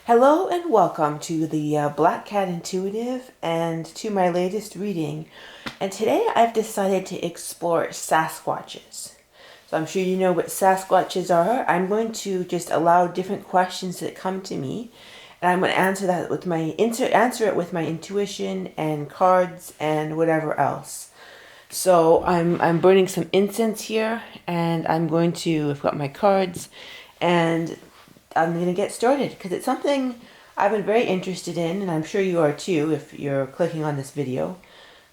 Hello and welcome to the Black Cat Intuitive and to my latest reading. And today I've decided to explore Sasquatches. So I'm sure you know what Sasquatches are. I'm going to just allow different questions that come to me, and I'm going to answer that with answer it with my intuition and cards and whatever else. So I'm burning some incense here, and I've got my cards, and I'm going to get started because it's something I've been very interested in, and I'm sure you are too if you're clicking on this video.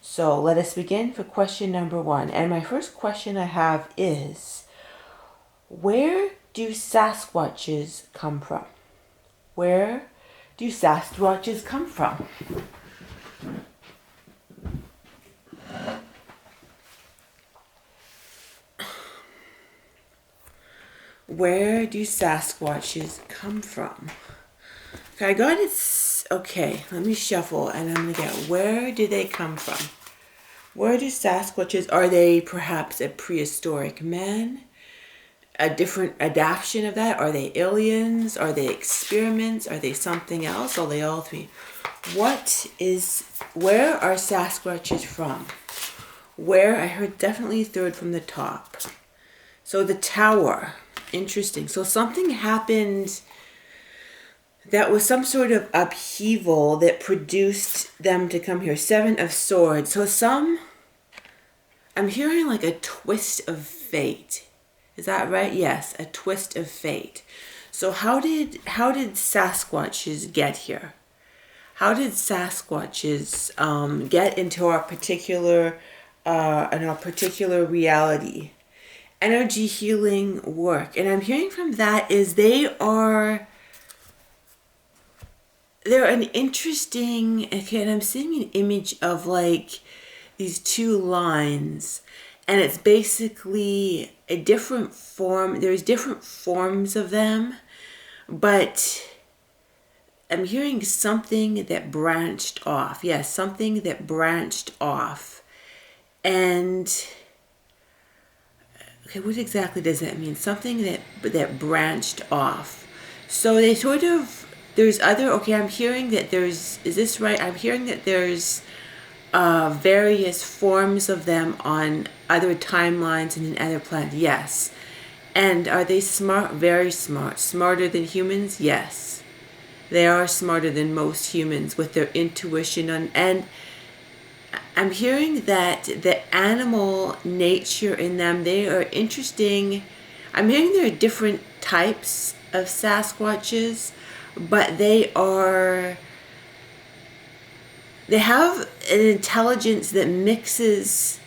So let us begin for question number 1. And my first question I have is, where do Sasquatches come from? Where do Sasquatches come from? Where do Sasquatches come from? Okay, I got it. Okay, let me shuffle and I'm going to get, where do they come from? Where do Sasquatches, are they perhaps a prehistoric man? A different adaptation of that? Are they aliens? Are they experiments? Are they something else? Are they all three? Where are Sasquatches from? Where, I heard definitely third from the top. So the tower. Interesting. So something happened that was some sort of upheaval that produced them to come here. 7 of Swords. So I'm hearing like a twist of fate. Is that right? Yes, a twist of fate. So how did Sasquatches get here? How did Sasquatches get into our particular reality? Energy healing work. And I'm hearing from that is they're an interesting, okay, and I'm seeing an image of like these 2 lines, and it's basically a different form. There's different forms of them, but I'm hearing something that branched off. Yes, something that branched off. And okay, what exactly does that mean? Something that branched off. So they sort of, there's other, okay, I'm hearing that there's, is this right? I'm hearing that there's various forms of them on other timelines and in other planets. Yes. And are they smart? Very smart. Smarter than humans? Yes. They are smarter than most humans with their intuition and I'm hearing that the animal nature in them, they are interesting. I'm hearing there are different types of Sasquatches, but they have an intelligence that mixes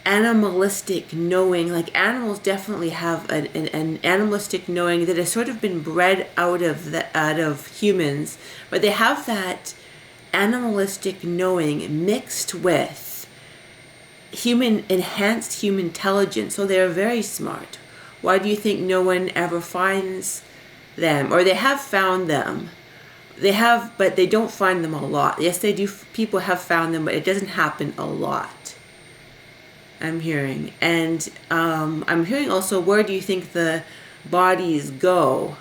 animalistic knowing. Like animals definitely have an animalistic knowing that has sort of been bred out of humans, but they have that animalistic knowing mixed with enhanced human intelligence. So they're very smart. Why do you think no one ever finds them? Or they have found them. They have, but they don't find them a lot. Yes, they do. People have found them, but it doesn't happen a lot. I'm hearing. And I'm hearing also, where do you think the bodies go?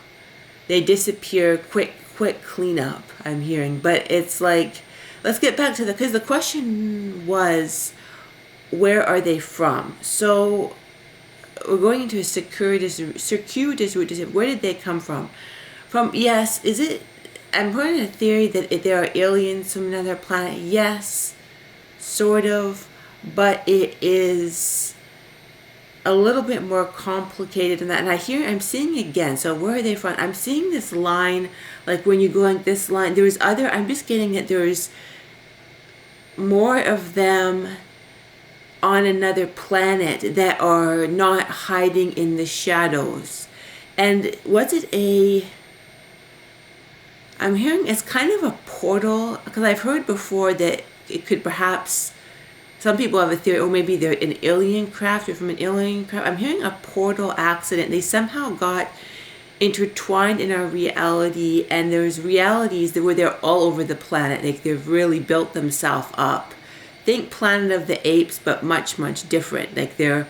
They disappear, quick cleanup, I'm hearing. But it's like, let's get back to because the question was, where are they from? So we're going into a circuitous route. Where did they come from? Yes, is it, I'm hearing a theory that if there are aliens from another planet. Yes, sort of, but it is a little bit more complicated than that. And I'm seeing again, so where are they from? I'm seeing this line, like when you go like this line, I'm just getting that there's more of them on another planet that are not hiding in the shadows. And I'm hearing it's kind of a portal, because I've heard before that it could perhaps, some people have a theory, or maybe they're an alien craft or from an alien craft. I'm hearing a portal accident. They somehow got intertwined in our reality, and there's realities where they're all over the planet. Like they've really built themselves up. Think Planet of the Apes, but much, much different. Like they're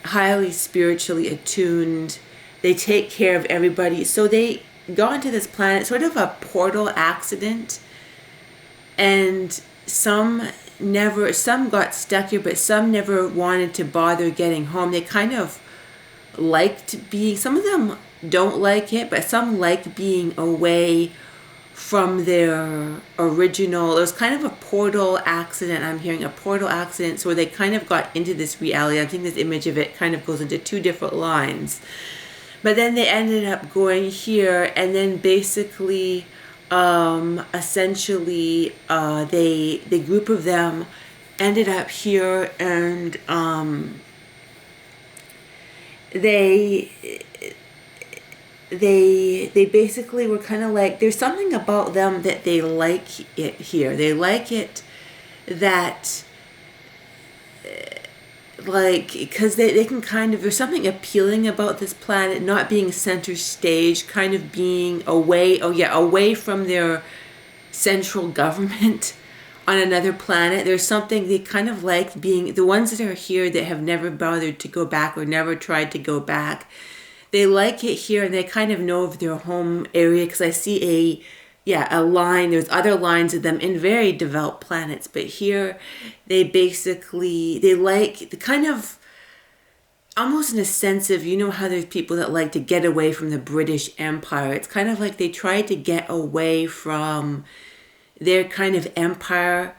highly spiritually attuned. They take care of everybody. So gone to this planet, sort of a portal accident, and some got stuck here, but some never wanted to bother getting home. They kind of liked being, some of them don't like it, but some like being away from their original. It was kind of a portal accident. I'm hearing a portal accident, so they kind of got into this reality. I think this image of it kind of goes into two different lines. But then they ended up going here, and then basically, essentially, the group of them ended up here, and they basically were kind of like, there's something about them that they like it here. They like it that, like, because they can kind of, there's something appealing about this planet not being center stage, kind of being away, away from their central government on another planet. There's something they kind of like being, the ones that are here that have never bothered to go back or never tried to go back. They like it here, and they kind of know of their home area, because I see a line. There's other lines of them in very developed planets, but here they like the kind of, almost in a sense of, you know how there's people that like to get away from the British Empire. It's kind of like they try to get away from their kind of empire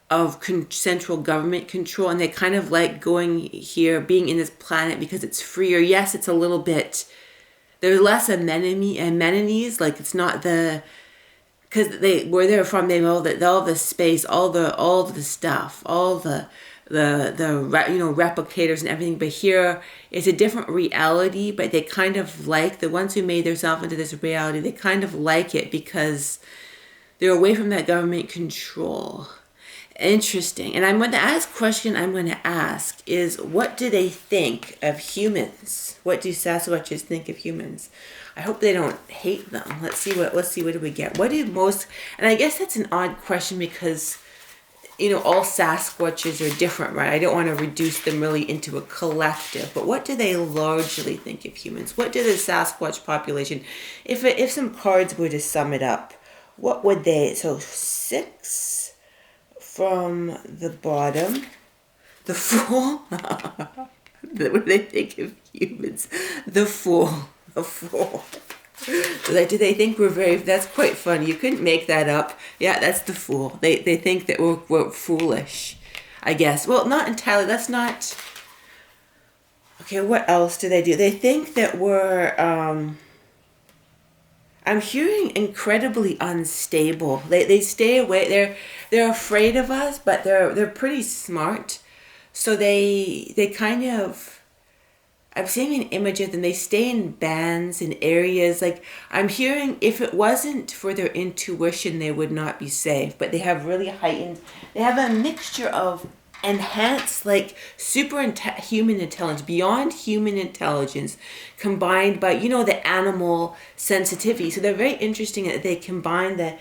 of central government control, and they kind of like going here, being in this planet, because it's freer. Yes, it's a little bit, there's less amenities, like it's not the, because where they're from, they know that all the space, all the stuff, all the replicators and everything. But here it's a different reality, but they kind of like, the ones who made themselves into this reality, they kind of like it because they're away from that government control. Interesting. And I'm going to ask question I'm going to ask is, what do they think of humans? What do Sasquatches think of humans? I hope they don't hate them. Let's see what do we get. What do most, and I guess that's an odd question, because all Sasquatches are different, right? I don't want to reduce them really into a collective, but what do they largely think of humans? What do the Sasquatch population, if some cards were to sum it up, what would they, so 6 from the bottom, the Fool. What do they think of humans? The Fool. The Fool. Like, do they think we're very, that's quite funny. You couldn't make that up. Yeah, that's the Fool. They think that we're foolish, I guess. Well, not entirely. That's not, okay, what else do? They think that we're, I'm hearing incredibly unstable. They stay away. They're afraid of us, but they're pretty smart. So they kind of, I'm seeing an image of them. They stay in bands in areas. Like, I'm hearing, if it wasn't for their intuition, they would not be safe. But they have really heightened, they have a mixture of enhanced, like human intelligence, beyond human intelligence, combined by, the animal sensitivity. So they're very interesting that they combine the,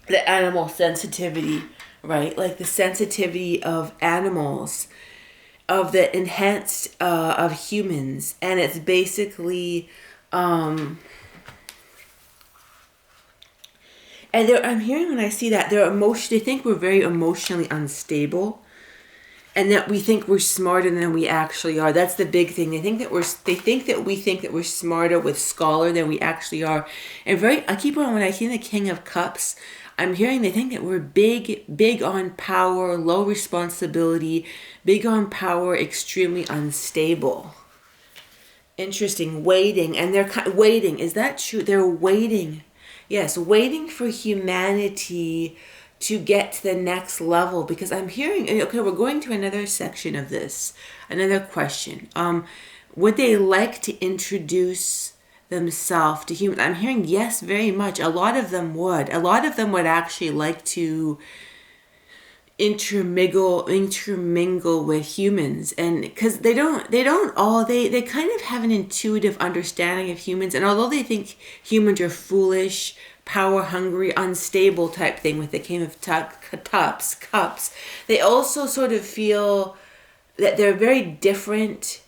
the animal sensitivity, right? Like the sensitivity of animals, of the enhanced of humans. And it's basically, and I'm hearing, when I see that, they think we're very emotionally unstable, and that we think we're smarter than we actually are. That's the big thing. They think that we think that we're smarter with scholar than we actually are. And I keep on, when I see the King of Cups, I'm hearing they think that we're big on power, low responsibility, big on power, extremely unstable. Interesting. Waiting. And they're waiting. Is that true? They're waiting. Yes, waiting for humanity to get to the next level, because I'm hearing, okay, we're going to another section of this, another question. Would they like to introduce themselves to humans? I'm hearing yes, very much. A lot of them would. A lot of them would actually like to intermingle with humans, and because they kind of have an intuitive understanding of humans, and although they think humans are foolish, power hungry, unstable type thing with the King of Cups, they also sort of feel that they're very different,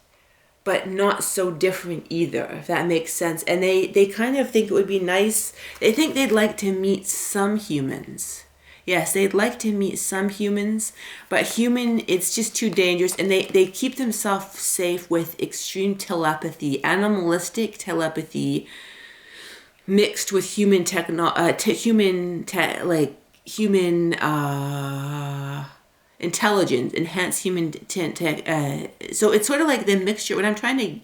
but not so different either, if that makes sense. And they kind of think it would be nice, they think they'd like to meet some humans. Yes, they'd like to meet some humans, but it's just too dangerous. And they keep themselves safe with extreme telepathy, animalistic telepathy, mixed with human intelligence, enhanced human so it's sort of like the mixture. What I'm trying to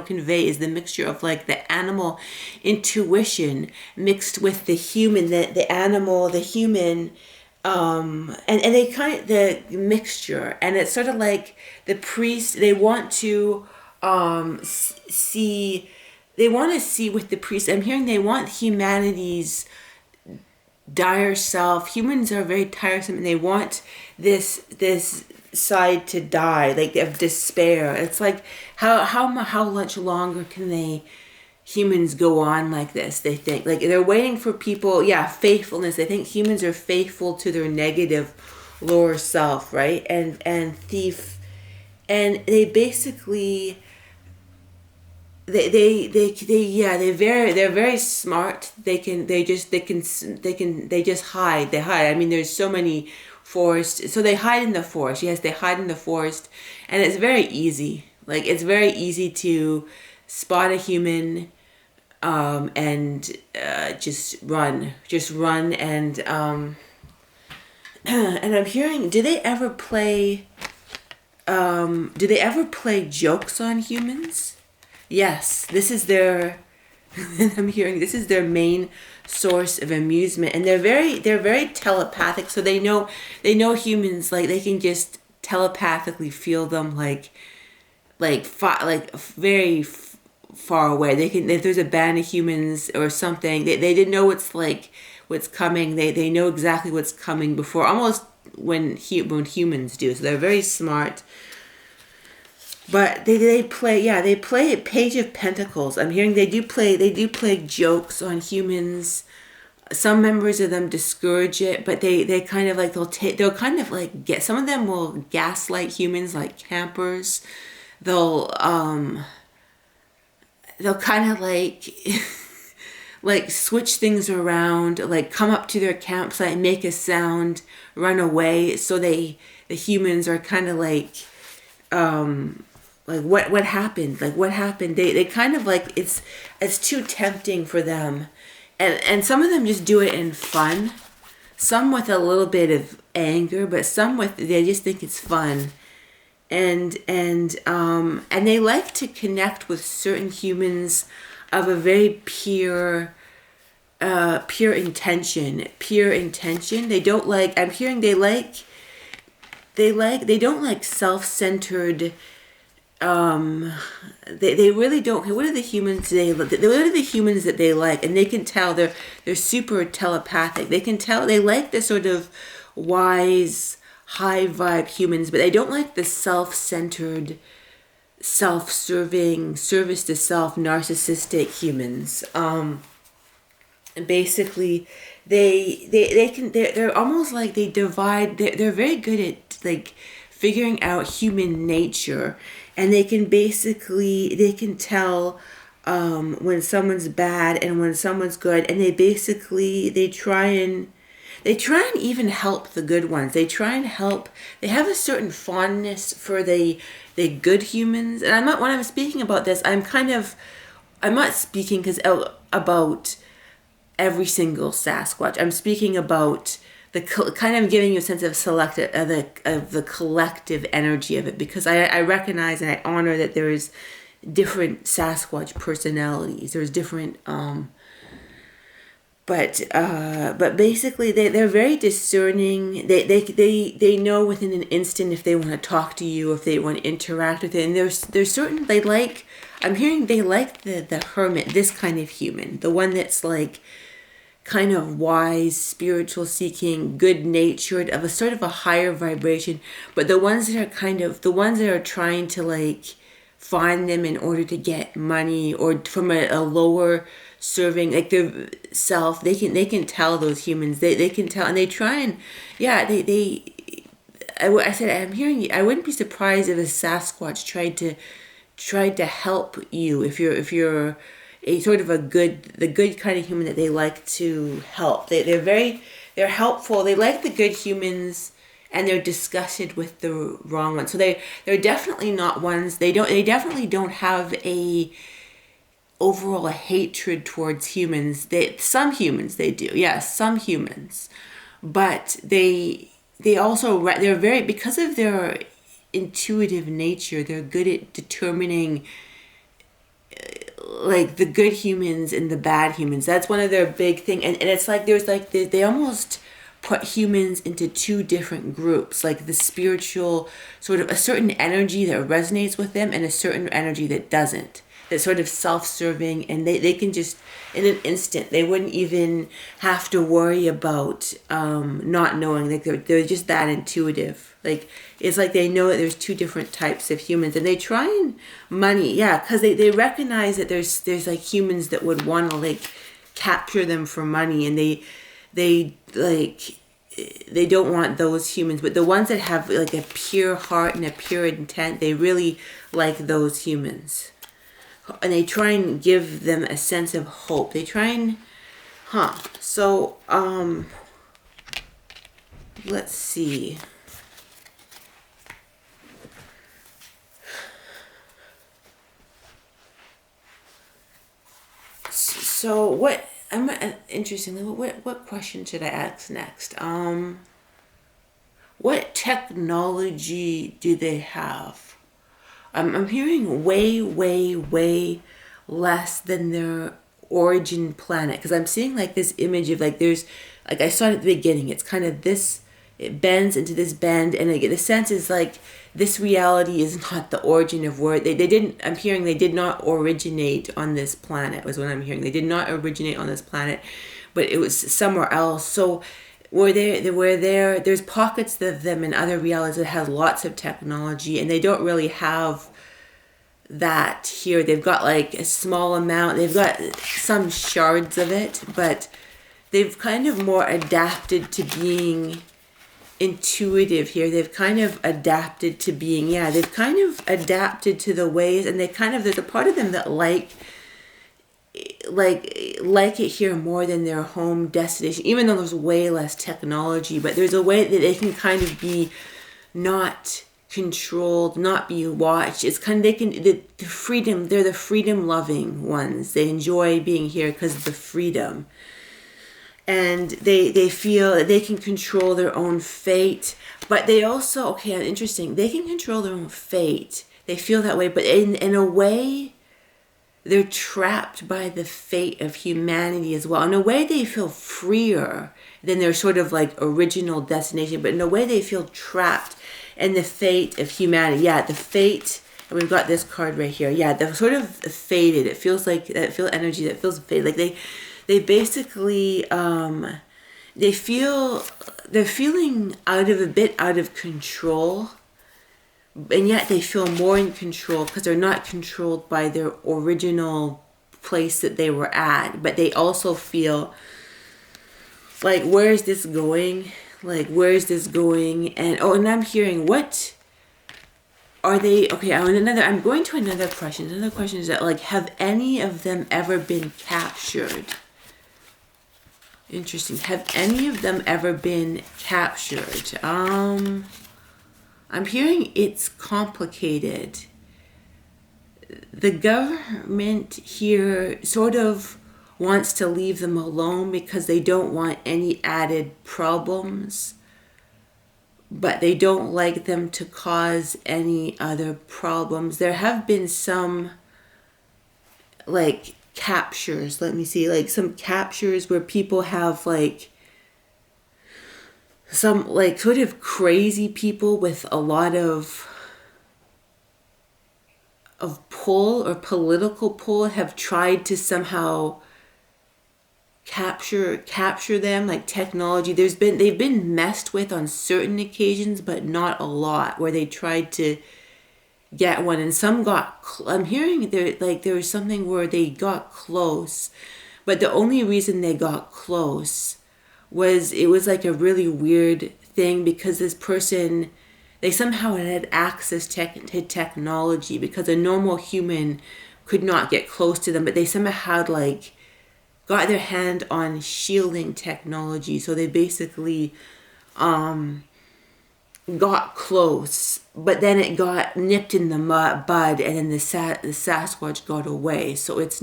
convey is the mixture of like the animal intuition mixed with the human, the animal, the human, and they kind of the mixture. And it's sort of like the priest, they want to see with the priest, I'm hearing they want humanity's dire self. Humans are very tiresome, and they want this side to die, like of despair. It's like how much longer can humans go on like this? They think like they're waiting for people. Yeah, faithfulness. They think humans are faithful to their negative lower self, right? And thief, and they basically. They're very smart. They just hide. I mean, there's so many forests, so they hide in the forest. Yes, they hide in the forest, and it's very easy. Like it's very easy to spot a human, and just run, and and I'm hearing. Do they ever play jokes on humans? Yes, this is their. I'm hearing this is their main source of amusement, and they're very telepathic. So they know humans, like they can just telepathically feel them, very far away. They can, if there's a band of humans or something, they didn't know what's coming. They know exactly what's coming before, almost when humans do. So they're very smart. But they play Page of Pentacles. I'm hearing they do play jokes on humans. Some members of them discourage it, but they kind of like they'll kind of like get, some of them will gaslight humans like campers. They'll kind of like switch things around, like come up to their campsite, make a sound, run away. So the humans are kind of like what happened? Like what happened? They kind of like it's too tempting for them, and some of them just do it in fun, some with a little bit of anger, but some with they just think it's fun, and they like to connect with certain humans of a very pure intention. They don't like. I'm hearing they don't like self-centered. They really don't. What are the humans what are the humans that they like? And they can tell they're super telepathic. They can tell they like the sort of wise, high vibe humans, but they don't like the self-centered, self-serving, service to self, narcissistic humans. Basically, they're almost like they divide. They're very good at like figuring out human nature. And they can tell when someone's bad and when someone's good, and they try and even help the good ones. They try and help. They have a certain fondness for the good humans. And when I'm speaking about this, I'm not speaking about every single Sasquatch. I'm speaking about kind of giving you a sense of the collective energy of it, because I recognize and I honor that there is different Sasquatch personalities. There's different, but basically they're very discerning. They know within an instant if they want to talk to you, if they want to interact with it. And there's certain I'm hearing they like the hermit, this kind of human, the one that's like kind of wise, spiritual seeking, good natured, of a sort of a higher vibration. But the ones that are trying to like find them in order to get money, or from a lower serving, like their self, they can tell those humans. They can tell, and they try and I said, I'm hearing you. I wouldn't be surprised if a Sasquatch tried to tried to help you, if you're a sort of the good kind of human that they like to help. They're helpful. They like the good humans, and they're disgusted with the wrong ones. So they're definitely not ones. They definitely don't have a overall hatred towards humans. Some humans they do. Yes, some humans. But they also they're very, because of their intuitive nature, they're good at determining like the good humans and the bad humans. That's one of their big thing. And it's like there's like they almost put humans into two different groups, like the spiritual, sort of a certain energy that resonates with them and a certain energy that doesn't, that's sort of self-serving, and they can just in an instant, they wouldn't even have to worry about not knowing. Like they're just that intuitive. Like it's like they know that there's two different types of humans, and they try and money, yeah, because they recognize that there's like humans that would want to like capture them for money, and they like they don't want those humans. But the ones that have like a pure heart and a pure intent, they really like those humans, and they try and give them a sense of hope. They try and so let's see. So what I'm interesting. What question should I ask next? What technology do they have? I'm hearing way less than their origin planet, because I'm seeing like this image of like there's like I saw it at the beginning. It's kind of this. It bends into this bend, and the sense is like this reality is not the origin of where they didn't. I'm hearing they did not originate on this planet. Was what I'm hearing. They did not originate on this planet, but it was somewhere else. So there's pockets of them in other realities that have lots of technology, and they don't really have that here. They've got like a small amount. They've got some shards of it, but they've kind of more adapted to being intuitive here. They've kind of adapted to being, they've kind of adapted to the ways, and there's a part of them that like it here more than their home destination, even though there's way less technology. But there's a way that they can kind of be not controlled, not be watched. It's kind of, the freedom, they're the freedom loving ones. They enjoy being here because of the freedom. And they feel that they can control their own fate. But they also, interesting, they can control their own fate. They feel that way, but in a way, they're trapped by the fate of humanity as well. In a way, they feel freer than their sort of like original destination, but in a way, they feel trapped in the fate of humanity. Yeah, the fate, and we've got this card right here. Yeah, they're sort of fated. It feels like that energy that feels fated. Like they basically, they're feeling a bit out of control, and yet they feel more in control because they're not controlled by their original place that they were at. But they also feel like, where is this going? Like, where is this going? And I'm hearing, what are they? Okay, I'm going to another question. Another question is that, like, have any of them ever been captured? Interesting. Have any of them ever been captured? I'm hearing it's complicated. The government here sort of wants to leave them alone because they don't want any added problems, but they don't like them to cause any other problems. There have been some, like, captures, let me see, like some captures where people have like some like sort of crazy people with a lot of pull or political pull have tried to somehow capture them, like technology. They've been messed with on certain occasions, but not a lot, where they tried to get one, and some got I'm hearing there was something where they got close, but the only reason they got close was it was like a really weird thing, because this person they somehow had access to technology, because a normal human could not get close to them, but they somehow had like got their hand on shielding technology. So they basically got close, but then it got nipped in the bud, and then the Sasquatch got away. So it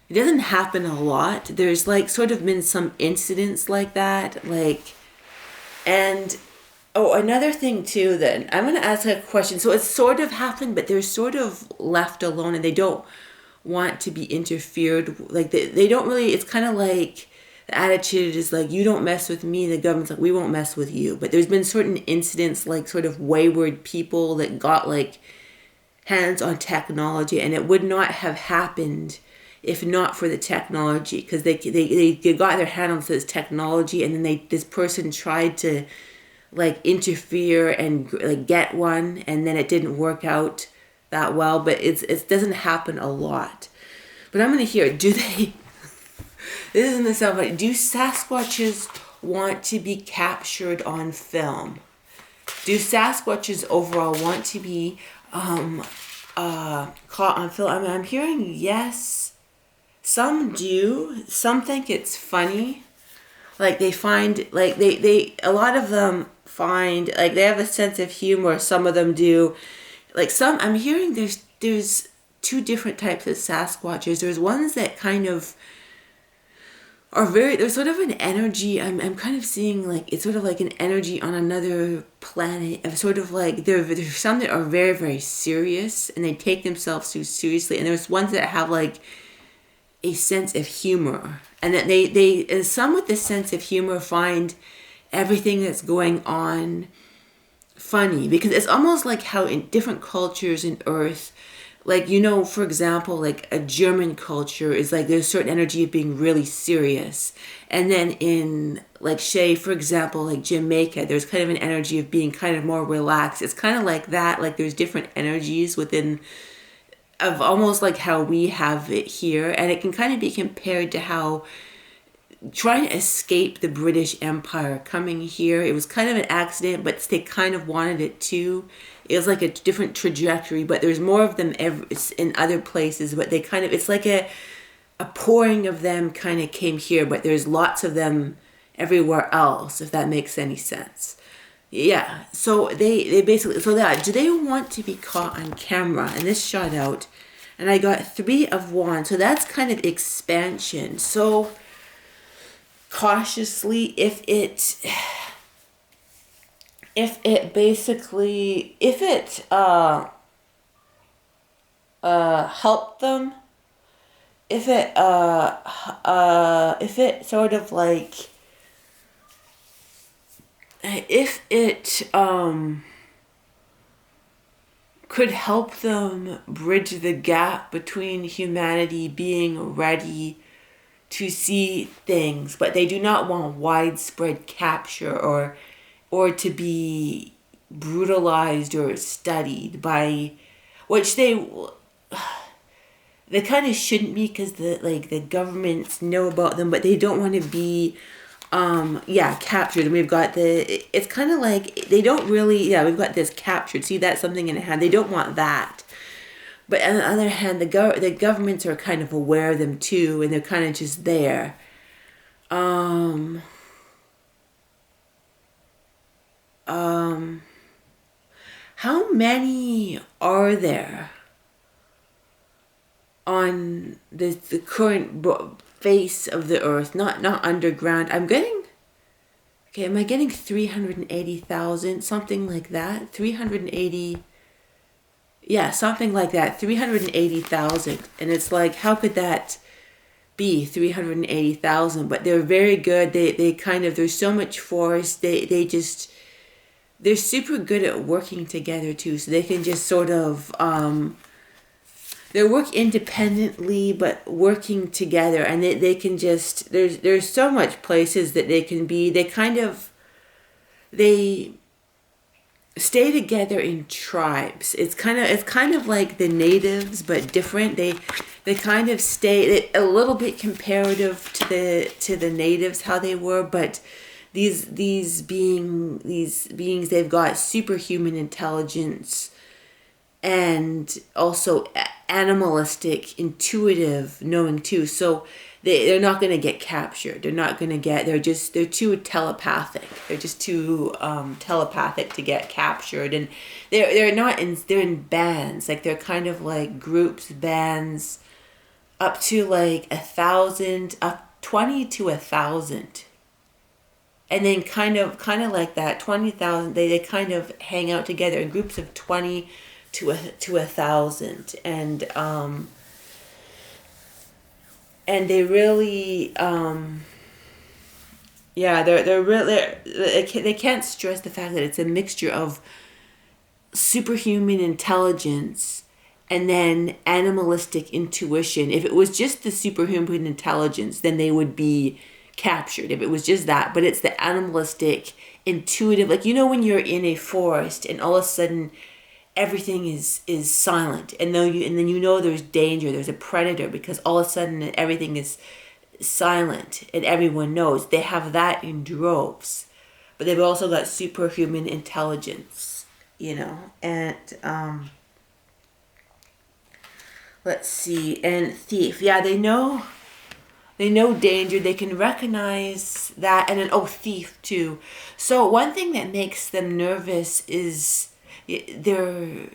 doesn't happen a lot. There's like sort of been some incidents like that, like, and another thing too, then I'm going to ask a question. So it's sort of happened, but they're sort of left alone, and they don't want to be interfered. Like they don't really, it's kind of like the attitude is like, you don't mess with me. The government's like, we won't mess with you. But there's been certain incidents, like sort of wayward people that got like hands on technology, and it would not have happened if not for the technology, because they got their hand on this technology, and then this person tried to like interfere and like get one, and then it didn't work out that well. But it doesn't happen a lot. But I'm gonna hear, do they this isn't the sound, but do Sasquatches want to be captured on film? Do Sasquatches overall want to be caught on film? I mean, I'm hearing yes. Some do. Some think it's funny. Like they find, like they a lot of them find, like they have a sense of humor. Some of them do. Like some, I'm hearing there's two different types of Sasquatches. There's ones that kind of are there's sort of an energy, I'm kind of seeing like, it's sort of like an energy on another planet, of sort of like, there's some that are very, very serious, and they take themselves too seriously, and there's ones that have like a sense of humor, and that and some with this sense of humor find everything that's going on funny, because it's almost like how in different cultures in Earth, like, you know, for example, like a German culture is like, there's a certain energy of being really serious. And then in like, say, for example, like Jamaica, there's kind of an energy of being kind of more relaxed. It's kind of like that. Like there's different energies within, of almost like how we have it here. And it can kind of be compared to how trying to escape the British Empire coming here, it was kind of an accident, but they kind of wanted it too. It was like a different trajectory, but there's more of them in other places, but they kind of, it's like a pouring of them kind of came here, but there's lots of them everywhere else, if that makes any sense. Yeah, so they basically, so that, do they want to be caught on camera? And this shot out, and I got 3 of 1, so that's kind of expansion. So cautiously, if it helped them, if it sort of like, if it could help them bridge the gap between humanity being ready to see things, but they do not want widespread capture or to be brutalized or studied by, which they kind of shouldn't be, because the governments know about them, but they don't want to be captured. And we've got it's kind of like they don't really, we've got this captured, see, that's something in hand, they don't want that. But on the other hand, the governments are kind of aware of them too, and they're kind of just there. How many are there on the current face of the earth? Not underground. Am I getting 380,000? Something like that? 380... Yeah, something like that, 380,000. And it's like, how could that be 380,000? But they're very good. They kind of, there's so much force. They're super good at working together too. So they can just sort of, they work independently, but working together. And they can just, there's so much places that they can be. They stay together in tribes. It's kind of like the natives, but different. They kind of stay a little bit comparative to the natives, how they were, but these beings, they've got superhuman intelligence and also animalistic, intuitive knowing too. So they're not going to get captured. They're too telepathic. They're just too telepathic to get captured. And they're in bands. Like they're kind of like groups, bands, up to like 1,000, up 20 to 1,000. And then kind of like that 20,000, they kind of hang out together in groups of 20 to 1,000. And they really, they can't stress the fact that it's a mixture of superhuman intelligence and then animalistic intuition. If it was just the superhuman intelligence, then they would be captured. If it was just that, but it's the animalistic, intuitive, like, you know, when you're in a forest and all of a sudden everything is silent, and then you know there's danger, there's a predator, because all of a sudden everything is silent and everyone knows. They have that in droves, but they've also got superhuman intelligence, you know. And let's see, and thief, yeah, they know danger, they can recognize that. And then thief too. So one thing that makes them nervous is their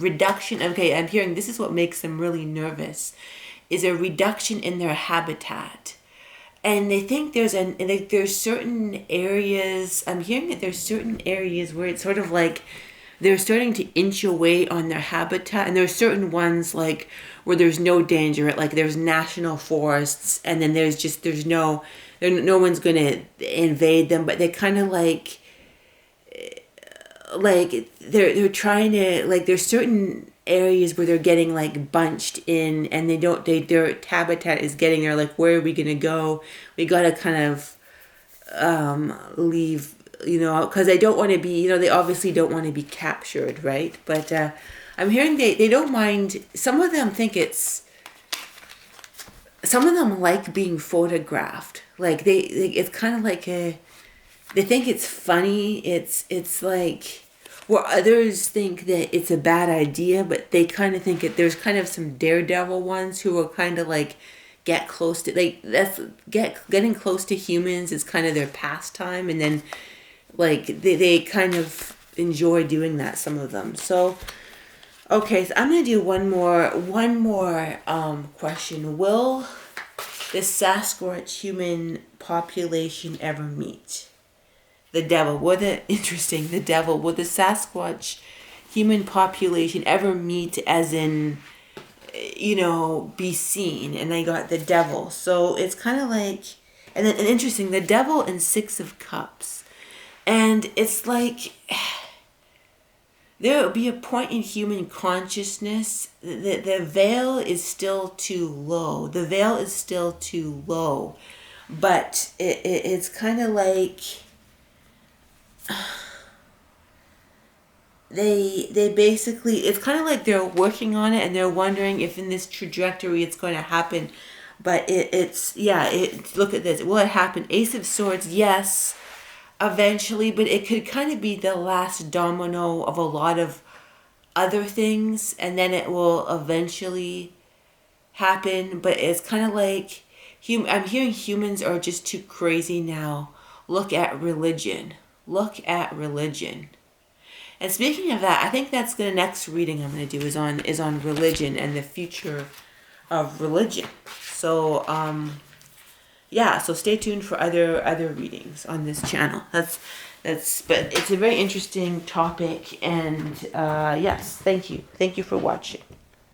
reduction. Okay, I'm hearing this is what makes them really nervous, is a reduction in their habitat. And they think there's certain areas, I'm hearing that there's certain areas where it's sort of like they're starting to inch away on their habitat, and there's certain ones like where there's no danger, like there's national forests, and then no one's gonna invade them, but they kind of like they're trying to, like, there's certain areas where they're getting like bunched in, and their habitat is getting there, like, where are we gonna go? We gotta kind of leave, you know, because they don't want to be, you know, they obviously don't want to be captured, right? But I'm hearing they don't mind. Some of them like being photographed. Like it's kind of like they think it's funny. It's like, where others think that it's a bad idea, but they kind of think there's kind of some daredevil ones who are kind of like get close to, like, getting close to humans is kind of their pastime, and then like they kind of enjoy doing that, some of them. So okay, so I'm gonna do one more question. Will the Sasquatch human population ever meet the devil? Will the Sasquatch human population ever meet, as in, you know, be seen? And I got the devil. So it's kind of like, and interesting, the devil and 6 of Cups. And it's like, there will be a point in human consciousness that the veil is still too low. The veil is still too low. But it's kind of like, they basically, it's kind of like they're working on it, and they're wondering if in this trajectory it's going to happen. But look at this. Will it happen? Ace of Swords, yes, eventually, but it could kind of be the last domino of a lot of other things, and then it will eventually happen. But it's kind of like, I'm hearing humans are just too crazy now. Look at religion. And speaking of that, I think that's the next reading I'm going to do is on religion and the future of religion. So so stay tuned for other readings on this channel. But it's a very interesting topic, and yes, thank you for watching.